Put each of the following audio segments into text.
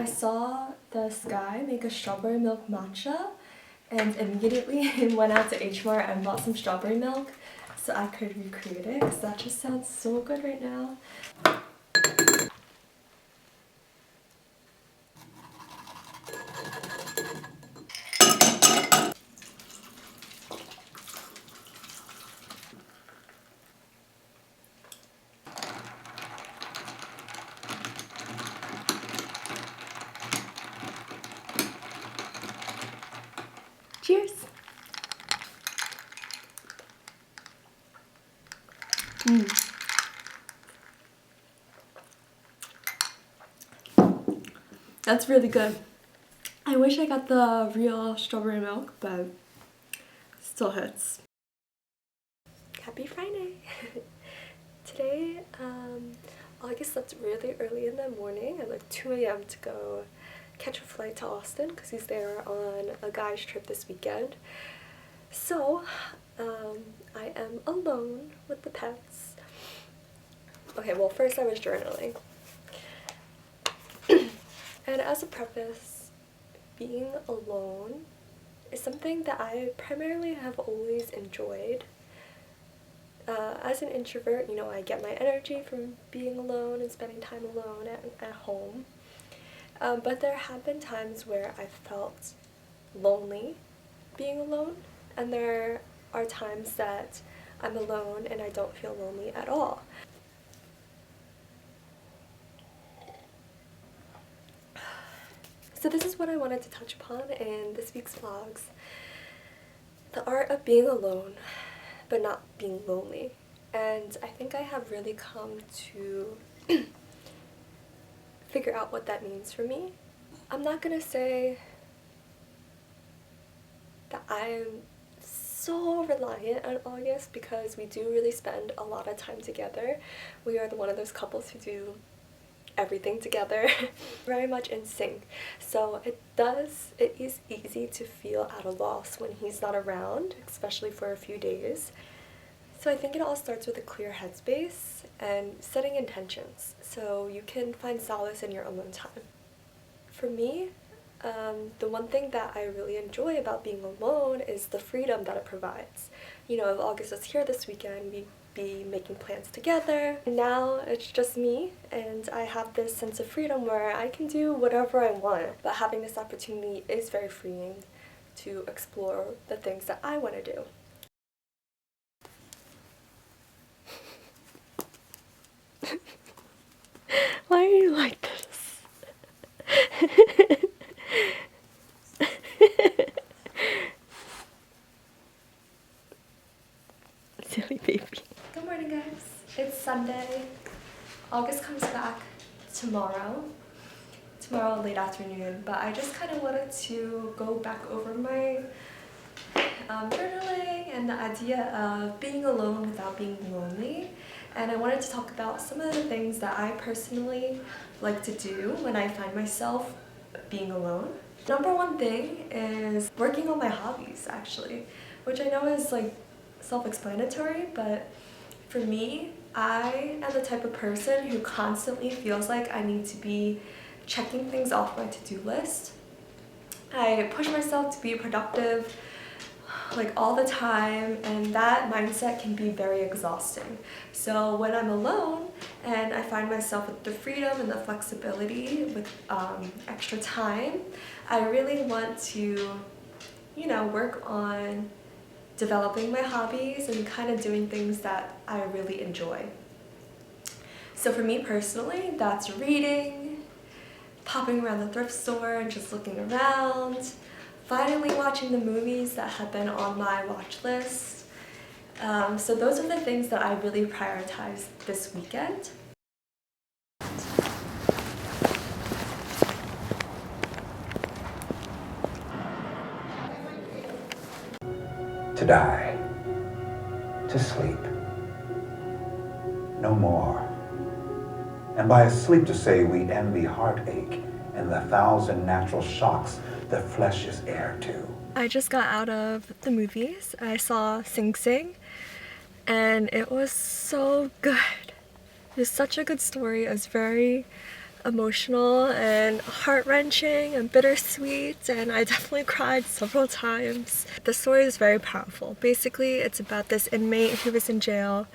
I saw this guy make a strawberry milk matcha and immediately went out to H-Mart and bought some strawberry milk so I could recreate it because that just sounds so good right now. Cheers! That's really good. I wish I got the real strawberry milk, but still hits. Happy Friday! Today, I guess that's really early in the morning at like 2 a.m. to go catch a flight to Austin because he's there on a guy's trip this weekend. So, I am alone with the pets. Okay, well first I was journaling. And as a preface, being alone is something that I primarily have always enjoyed. As an introvert, you know, I get my energy from being alone and spending time alone at home. But there have been times where I felt lonely being alone, and there are times that I'm alone and I don't feel lonely at all. So this is what I wanted to touch upon in this week's vlogs. The art of being alone, but not being lonely. And I think I have really come to figure out what that means for me. I'm not gonna say that I'm so reliant on August because we do really spend a lot of time together. We are one of those couples who do everything together, very much in sync. So it is easy to feel at a loss when he's not around, especially for a few days. So I think it all starts with a clear headspace and setting intentions so you can find solace in your alone time. For me, the one thing that I really enjoy about being alone is the freedom that it provides. You know, if August was here this weekend, we'd be making plans together. And now it's just me, and I have this sense of freedom where I can do whatever I want. But having this opportunity is very freeing to explore the things that I want to do. Why are you like this? Silly baby. Good morning, guys. It's Sunday. August comes back tomorrow late afternoon, but I just kind of wanted to go back over my journaling and the idea of being alone without being lonely. And I wanted to talk about some of the things that I personally like to do when I find myself being alone. Number one thing is working on my hobbies, actually, which I know is like self-explanatory, but for me, I am the type of person who constantly feels like I need to be checking things off my to-do list. I push myself to be productive like all the time, and that mindset can be very exhausting. So when I'm alone and I find myself with the freedom and the flexibility with extra time, I really want to, you know, work on developing my hobbies and kind of doing things that I really enjoy. So for me personally, that's reading, popping around the thrift store and just looking around, finally watching the movies that have been on my watch list. So those are the things that I really prioritize this weekend. To die, to sleep, no more. And by sleep to say we end the heartache and the 1,000 natural shocks the flesh is heir to. I just got out of the movies. I saw Sing Sing, and it was so good. It was such a good story. It was very emotional and heart-wrenching and bittersweet, and I definitely cried several times. The story is very powerful. Basically, it's about this inmate who was in jail,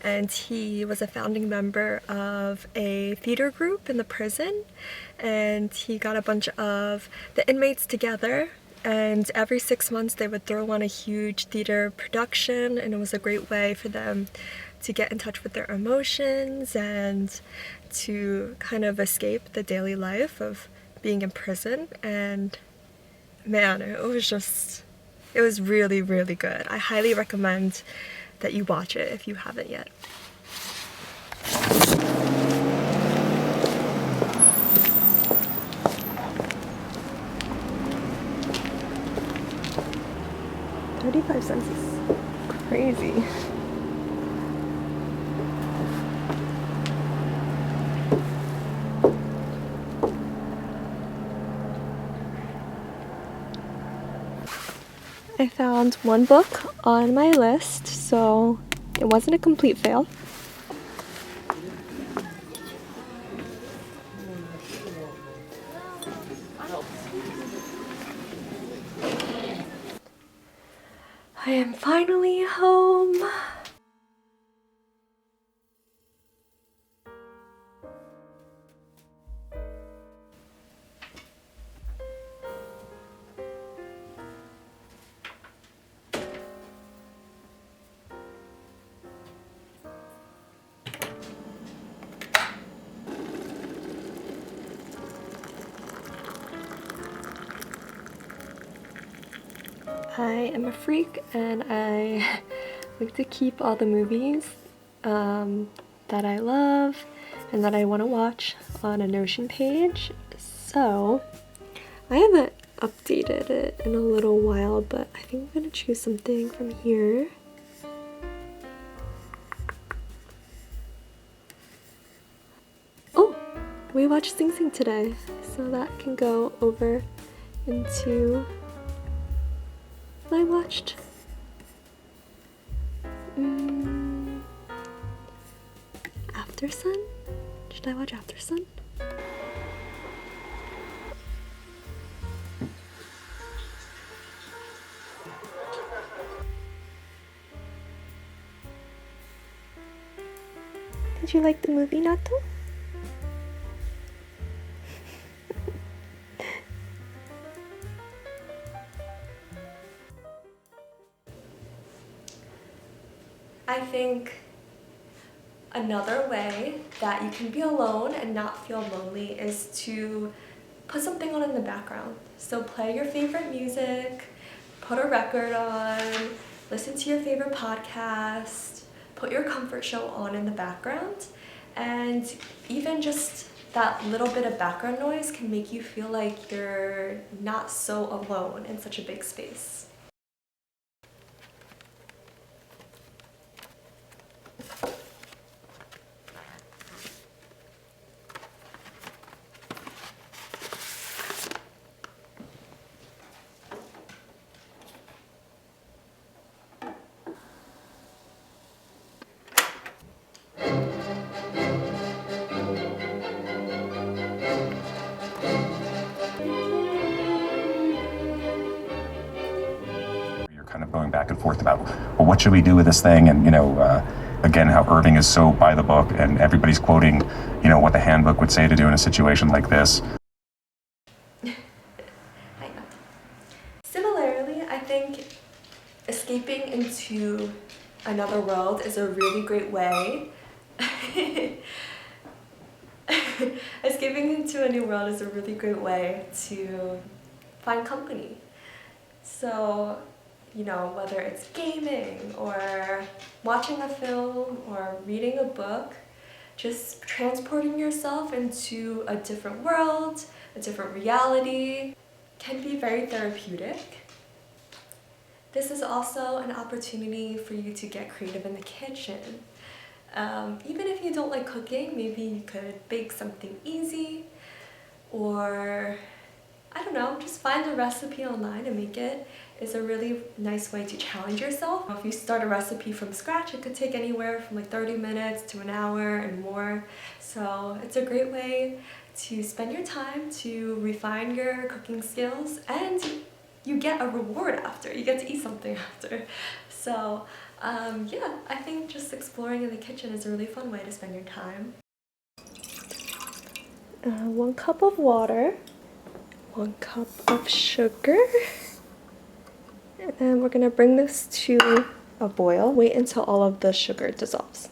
and he was a founding member of a theater group in the prison, and he got a bunch of the inmates together, and every 6 months they would throw on a huge theater production, and it was a great way for them to get in touch with their emotions and to kind of escape the daily life of being in prison. And man, it was really, really good. I highly recommend that you watch it if you haven't yet. $0.35 is crazy. I found one book on my list, so it wasn't a complete fail. I am finally home. I am a freak, and I like to keep all the movies that I love and that I want to watch on a Notion page. So I haven't updated it in a little while, but I think I'm gonna choose something from here. Oh, we watched Sing Sing today, so that can go over into I watched After Sun? Should I watch After Sun? Did you like the movie, Nato? I think another way that you can be alone and not feel lonely is to put something on in the background. So play your favorite music, put a record on, listen to your favorite podcast, put your comfort show on in the background, and even just that little bit of background noise can make you feel like you're not so alone in such a big space. Kind of going back and forth about, well, what should we do with this thing? And, again, how Irving is so by the book, and everybody's quoting, what the handbook would say to do in a situation like this. Similarly, I think escaping into another world is a really great way. Escaping into a new world is a really great way to find company. So, whether it's gaming or watching a film or reading a book, just transporting yourself into a different world, a different reality, can be very therapeutic. This is also an opportunity for you to get creative in the kitchen. Even if you don't like cooking, maybe you could bake something easy, or I don't know, just find a recipe online and make it. Is a really nice way to challenge yourself. If you start a recipe from scratch, it could take anywhere from like 30 minutes to an hour and more. So it's a great way to spend your time to refine your cooking skills, and you get a reward after. You get to eat something after. So yeah, I think just exploring in the kitchen is a really fun way to spend your time. 1 cup of water, 1 cup of sugar, and then we're gonna bring this to a boil. Wait until all of the sugar dissolves.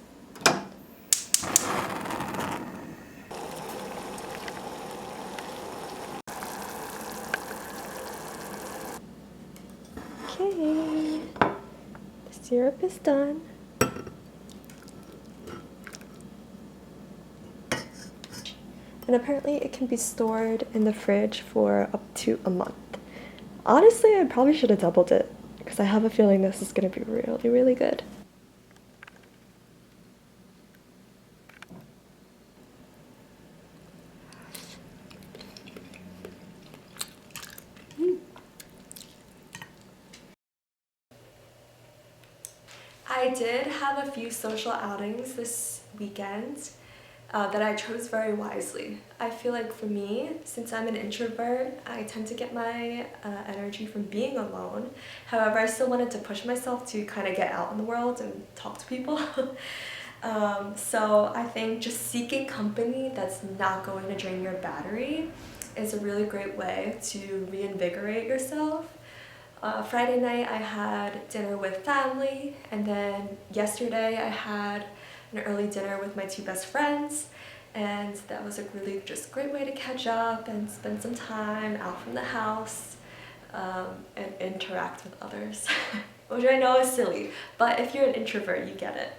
Okay, the syrup is done. And apparently it can be stored in the fridge for up to a month. Honestly, I probably should have doubled it because I have a feeling this is going to be really, really good. I did have a few social outings this weekend that I chose very wisely. I feel like for me, since I'm an introvert, I tend to get my energy from being alone. However, I still wanted to push myself to kind of get out in the world and talk to people. So I think just seeking company that's not going to drain your battery is a really great way to reinvigorate yourself. Friday night I had dinner with family, and then yesterday I had an early dinner with my 2 best friends, and that was a really just great way to catch up and spend some time out from the house and interact with others. Which I know is silly, but if you're an introvert, you get it.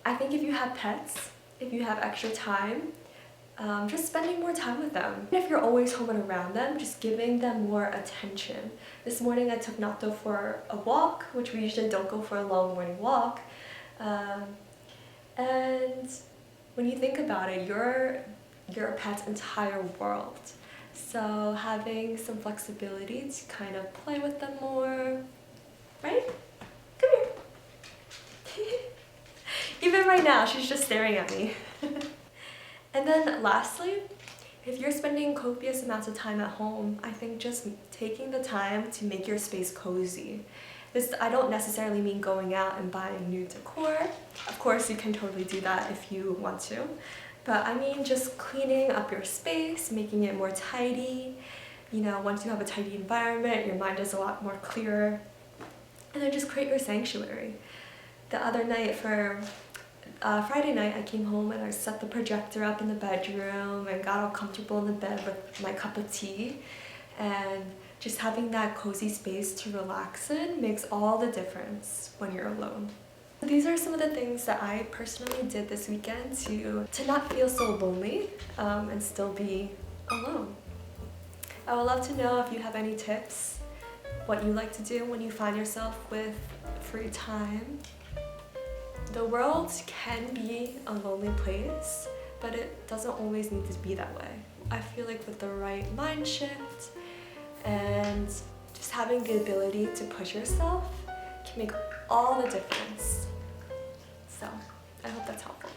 I think if you have pets, if you have extra time, just spending more time with them. If you're always home and around them, just giving them more attention. This morning I took Nato for a walk, which we usually don't go for a long morning walk. And when you think about it, you're a pet's entire world. So having some flexibility to kind of play with them more, right? Come here. Even right now, she's just staring at me. And then lastly, if you're spending copious amounts of time at home, I think just taking the time to make your space cozy. I don't necessarily mean going out and buying new decor. Of course, you can totally do that if you want to. But I mean just cleaning up your space, making it more tidy. You know, once you have a tidy environment, your mind is a lot more clearer. And then just create your sanctuary. The other night for Friday night, I came home and I set the projector up in the bedroom and got all comfortable in the bed with my cup of tea. And just having that cozy space to relax in makes all the difference when you're alone. These are some of the things that I personally did this weekend to not feel so lonely and still be alone. I would love to know if you have any tips, what you like to do when you find yourself with free time. The world can be a lonely place, but it doesn't always need to be that way. I feel like with the right mind shift and just having the ability to push yourself can make all the difference. So I hope that's helpful.